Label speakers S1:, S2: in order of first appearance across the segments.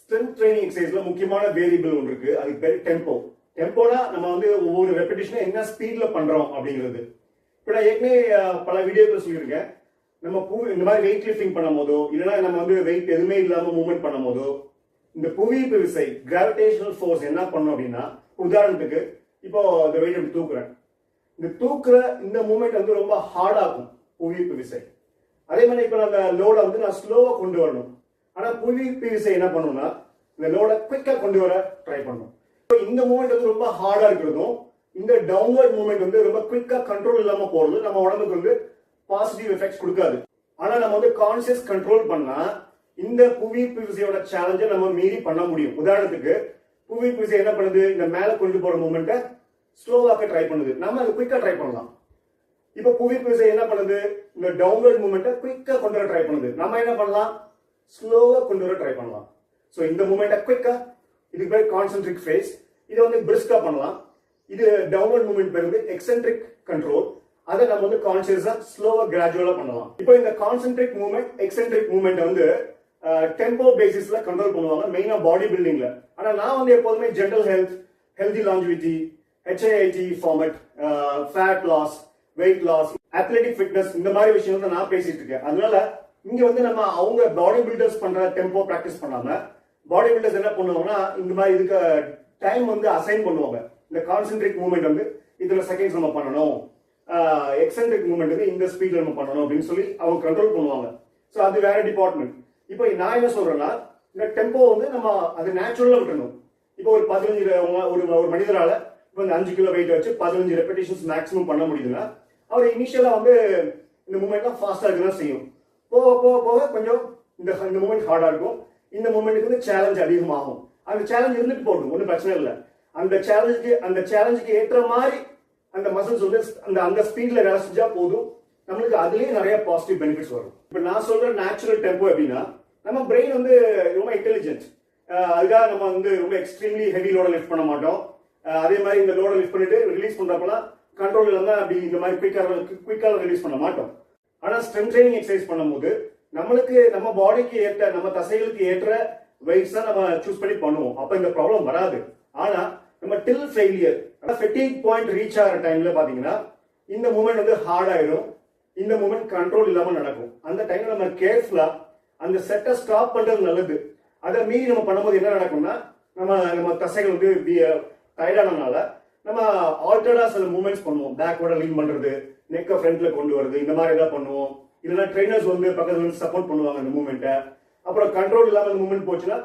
S1: Strength training எக்ஸசைஸ்ல முக்கியமான variable ஒன்று இருக்கு. அதுக்கு பேர் டெம்போ. டெம்போனா நம்ம வந்து ஒவ்வொரு ரெப்பிடேஷனும் என்ன ஸ்பீட்ல பண்றோம் அப்படிங்கிறது. இப்போ நான் ஏற்கனவே பல வீடியோக்கள் சொல்லியிருக்கேன். நம்ம இந்த மாதிரி வெயிட் லிஃப்டிங் பண்ணும் போதோ இல்லைன்னா நம்ம வந்து வெயிட் எதுவுமே இல்லாம மூவ்மெண்ட் பண்ணும் போதோ இந்த புவியீர்ப்பு விசை கிராவிடேஷனல் ஃபோர்ஸ் என்ன பண்ணும் அப்படின்னா, உதாரணத்துக்கு இப்போ இந்த வெயிட் அப்படி தூக்குறேன். இந்த தூக்குற இந்த மூவ்மெண்ட் வந்து ரொம்ப ஹார்ட் ஆகும் புவியீர்ப்பு விசை. அதே மாதிரி இப்போ அந்த லோடை வந்து நான் ஸ்லோவா கொண்டு வரணும். ஆனா புவியீர்ப்பு விசை என்ன பண்ணும்னா இந்த லோடை குயிக்கா கொண்டு வர ட்ரை பண்ணும். இந்த மூவ்மெண்ட் வந்து ரொம்ப ஹார்டா இருக்கிறதும் இந்த டவுன்வர்ட் மூவ்மெண்ட் வந்து ரொம்ப குயிக்கா கண்ட்ரோல் இல்லாம போறது நம்ம உடம்புக்கு வந்து பாசிட்டிவ் எஃபெக்ட்ஸ் கொடுக்காது. ஆனா நம்ம வந்து கான்சியஸ் கண்ட்ரோல் பண்ணா இந்த புவியீர்ப்பு விசையோட சேலஞ்சை நம்ம மீறி பண்ண முடியும். உதாரணத்துக்கு புவியீர்ப்பு விசை என்ன பண்ணுது, இந்த மேல கொண்டு போற மூவ்மெண்ட்டை ஸ்லோவாக்க ட்ரை பண்ணுது. நம்ம அதை குயிக்கா ட்ரை பண்ணலாம். இப்ப புவியீர்ப்பு விசை என்ன பண்ணுது, இந்த டவுன்வர்ட் மூவ்மெண்ட்டை குயிக்கா கொண்டு வர ட்ரை பண்ணுது. நம்ம என்ன பண்ணலாம், ஸ்லோவா கொண்டு வர ட்ரை பண்ணலாம். சோ இந்த மூவ்மெண்ட்டை குயிக்கா, இதுக்கு பேர் கான்சென்ட்ரிக் ஃபேஸ். இதை வந்து பிரிஸ்கா பண்ணலாம். இது டவுன்வர்ட் மூவ்மெண்ட் பேர் வந்து எக்ஸென்ட்ரிக் கண்ட்ரோல். அதை நம்ம வந்து கான்சியஸா ஸ்லோவா கிராஜுவலா பண்ணலாம். இப்போ இந்த கான்சென்ட்ரிக் மூவ்மெண்ட் எக்ஸென்ட்ரிக் மூவ்மெண்ட் வந்து டெம்போ பேசிஸ்ல கண்ட்ரோல் பண்ணுவாங்க, மெயினா பாடி பில்டிங்ல. ஆனா நான் வந்து எப்போதுமே general health, healthy longevity, HIIT format, fat loss, weight loss, athletic fitness, இந்த மாதிரி விஷயம் தான் நான் பேசிட்டு இருக்கேன். அதனால இங்க வந்து நம்ம அவங்க பாடி பில்டர்ஸ் பண்ற டெம்போ பிராக்டிஸ் பண்ணாம பாடி பில்டர்ஸ் என்ன பண்ணுவாங்கன்னா இந்த மாதிரி இதுக்கு டைம் வந்து அசைன் பண்ணுவாங்க. இந்த கான்சென்ட்ரிக் மூவ்மெண்ட் வந்து இதுல செகண்ட்ஸ் நம்ம பண்ணணும், எக்ஸென்ட்ரிக் மூவ்மெண்ட் வந்து இந்த ஸ்பீட்ல நம்ம பண்ணணும் அப்படின்னு சொல்லி அவங்க கண்ட்ரோல் பண்ணுவாங்க. ஸோ அது வேற டிபார்ட்மெண்ட். இப்போ நான் என்ன சொல்றேன்னா, இந்த டெம்போ வந்து நம்ம அது நேச்சுரலா விட்டுறணும். இப்போ ஒரு 15 ஒரு மனிதரால இப்போ இந்த 5 கிலோ வெயிட் வச்சு 15 ரெப்பிடேஷன்ஸ் மேக்ஸிமம் பண்ண முடியுதுன்னா அவர் இனிஷியலா வந்து இந்த மூவ்மெண்ட்லாம் ஃபாஸ்டா இருக்குதான் செய்யும். போக போக போக கொஞ்சம் இந்த மூவ்மெண்ட் ஹார்டா இருக்கும். இந்த மூவ்மெண்ட்டுக்கு வந்து சேலஞ்ச் அதிகமாகும். அந்த சேலஞ்ச் இருந்துட்டு போகணும், ஒன்றும் பிரச்சனை இல்லை. அந்த சேலஞ்சுக்கு ஏற்ற மாதிரி அந்த மசில்ஸ் வந்து அந்த ஸ்பீட்ல வேலை செஞ்சா போதும். நம்மளுக்கு அதுலயே நிறைய பாசிட்டிவ் பெனிஃபிட்ஸ் வரும். இப்போ நான் சொல்ற நேச்சுரல் டெம்போ எப்படின்னா, நம்ம பிரெயின் வந்து ரொம்ப இன்டெலிஜென்ட். அதுக்காக நம்ம வந்து ரொம்ப எக்ஸ்ட்ரீம்லி ஹெவி லோட லிஃப்ட் பண்ண மாட்டோம். அதே மாதிரி இந்த லோட லிஃப்ட் பண்ணிட்டு ரிலீஸ் பண்றப்பலாம் கண்ட்ரோல் இல்லாம அப்படி இந்த மாதிரி குயிக்காக ரிலீஸ் பண்ண மாட்டோம். ஆனா ஸ்ட்ரென்த் ட்ரைனிங் எக்ஸசைஸ் பண்ணும்போது நம்மளுக்கு நம்ம பாடிக்கு ஏற்ற, நம்ம தசைகளுக்கு ஏற்ற வெயிட்ஸ் தான் நம்ம சூஸ் பண்ணி பண்ணுவோம். அப்ப இந்த ப்ராப்ளம் வராது. ஆனா நம்ம டில் ஃபெயிலியர், ஃபெட்டிக் பாயிண்ட் ரீச் ஆகிற டைம்ல பாத்தீங்கன்னா இந்த மூவ்மெண்ட் வந்து ஹார்ட் ஆயிடும். இந்த மூவ்மெண்ட் கண்ட்ரோல் இல்லாம நடக்கும். அந்த டைம்ல நம்ம கேர்ஃபுல்லா அந்த செட்டை ஸ்டாப் பண்றது நல்லது. அதை மீறி நம்ம பண்ணும்போது என்ன நடக்கும்னா, நம்ம தசைகள் வந்து டயர்டானனால நம்ம ஆல்டர்டா சில மூவ்மெண்ட்ஸ் பண்ணுவோம். பேக்வர்டா லீன் பண்றது, நெக்கை ஃப்ரண்ட்ல கொண்டு வருது, இந்த மாதிரி ஏதாவது பண்ணுவோம். இல்லைன்னா ட்ரைனர்ஸ் வந்து பக்கத்துல வந்து சப்போர்ட் பண்ணுவாங்க அந்த மூவ்மெண்ட்டை. அப்புறம் கண்ட்ரோல் இல்லாம அந்த மூவ்மெண்ட் போச்சுன்னா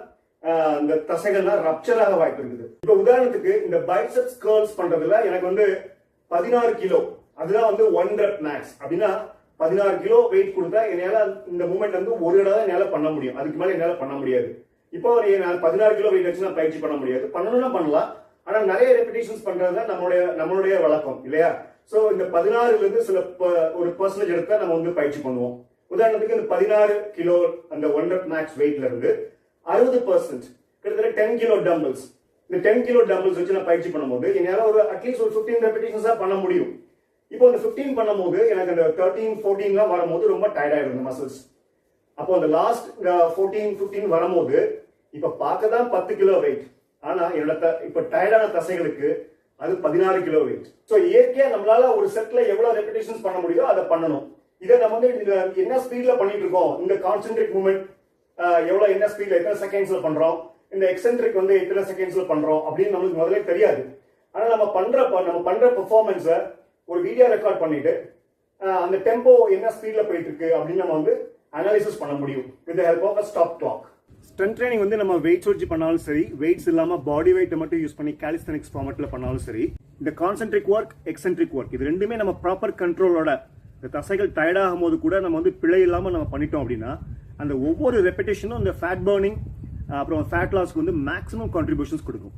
S1: இந்த தசைகள்லாம் ரப்சர் ஆக வாய்ப்பு இருக்குது. இப்போ உதாரணத்துக்கு இந்த பைசெப்ஸ் கர்ல்ஸ் பண்றதுல எனக்கு வந்து 16 கிலோ, அதுதான் வந்து 1 rep மேக்ஸ். அப்படின்னா 16 கிலோ வெயிட் கொடுத்தா என்னால இந்த மூவ்மெண்ட் வந்து ஒரு தடவை என்னால பண்ண முடியும். அதுக்கு மேல என்னால பண்ண முடியாது. இப்போ நான் 16 கிலோ வெயிட் வச்சு நான் பயிற்சி பண்ண முடியாது. பண்ணணும்னா பண்ணலாம். ஆனா நிறைய ரெப்பிடேஷன்ஸ் பண்றதுதான் நம்மளுடைய வழக்கம் இல்லையா? சோ இந்த 16ல இருந்து சில ஒரு பெர்சன்டேஜ் எடுத்தா நம்ம வந்து பயிற்சி பண்ணுவோம். உதாரணத்துக்கு இந்த 16 கிலோ அந்த 1 rep மேக்ஸ் வெயிட்ல இருந்து 60% கிட்டத்தட்ட 10 கிலோ டம்பிள்ஸ், இந்த 10 கிலோ டம்பிள்ஸ் வச்சு நான் பயிற்சி பண்ணும்போது என்னால ஒரு அட்லீஸ்ட் ஒரு 15 ரெப்பிடேஷன்ஸ் தான் பண்ண முடியும். இப்போ அந்த 15 பண்ணும்போது எனக்கு அந்த 13, 14 வரும்போது ரொம்ப டயர்ட் ஆயிடும் இந்த மசில்ஸ். அப்போ அந்த லாஸ்ட் 14, 15 வரும்போது இப்ப பார்க்க தான் 10 கிலோ வெயிட், ஆனா என்னோட இப்ப டயர்டான தசைகளுக்கு அது 16 கிலோ வெயிட். ஸோ இயற்கையா நம்மளால ஒரு செட்ல எவ்வளவு ரெப்பிடேஷன்ஸ் பண்ண முடியுதோ அதை பண்ணணும். இதை நம்ம வந்து என்ன ஸ்பீட்ல பண்ணிட்டு இருக்கோம், இந்த கான்சென்ட்ரிக் மூவ்மெண்ட் எவ்வளவு என்ன ஸ்பீட்ல எத்தனை செகண்ட்ஸ்ல பண்றோம், இந்த எக்ஸென்ட்ரிக் வந்து எத்தனை செகண்ட்ஸ்ல பண்றோம் அப்படின்னு நம்மளுக்கு முதல்ல தெரியாது. ஆனா நம்ம பண்ற பெர்ஃபார்மன்ஸை ஒரு வீடியோ ரெக்கார்ட் பண்ணிட்டு அந்த டெம்போ என்ன ஸ்பீட்ல போயிட்டு இருக்கு அப்படின்னு நம்ம வந்து அனாலிசிஸ் பண்ண முடியும் with the help of a stop clock. Strength training வந்து நம்ம வெயிட்ஸ் வச்சு பண்ணாலும் சரி, வெயிட்ஸ் இல்லாம பாடி வெயிட்டை மட்டும் யூஸ் பண்ணி காலிஸ்தெனிக்ஸ் ஃபார்மட்ல பண்ணாலும் சரி, இந்த கான்சென்ட்ரிக் ஒர்க், எக்ஸென்ட்ரிக் ஒர்க் இது ரெண்டுமே நம்ம ப்ராப்பர் கண்ட்ரோலோட இந்த தசைகள் டயர்ட் ஆகும் போது கூட நம்ம வந்து பிழை இல்லாம நம்ம பண்ணிட்டோம் அப்படின்னா அந்த ஒவ்வொரு ரெப்பிடேஷனும் இந்த ஃபேட் பர்னிங் அப்புறம் ஃபேட் லாஸ்க்கு வந்து மேக்ஸிமம் கான்ட்ரிபியூஷன்ஸ் கொடுக்கும்.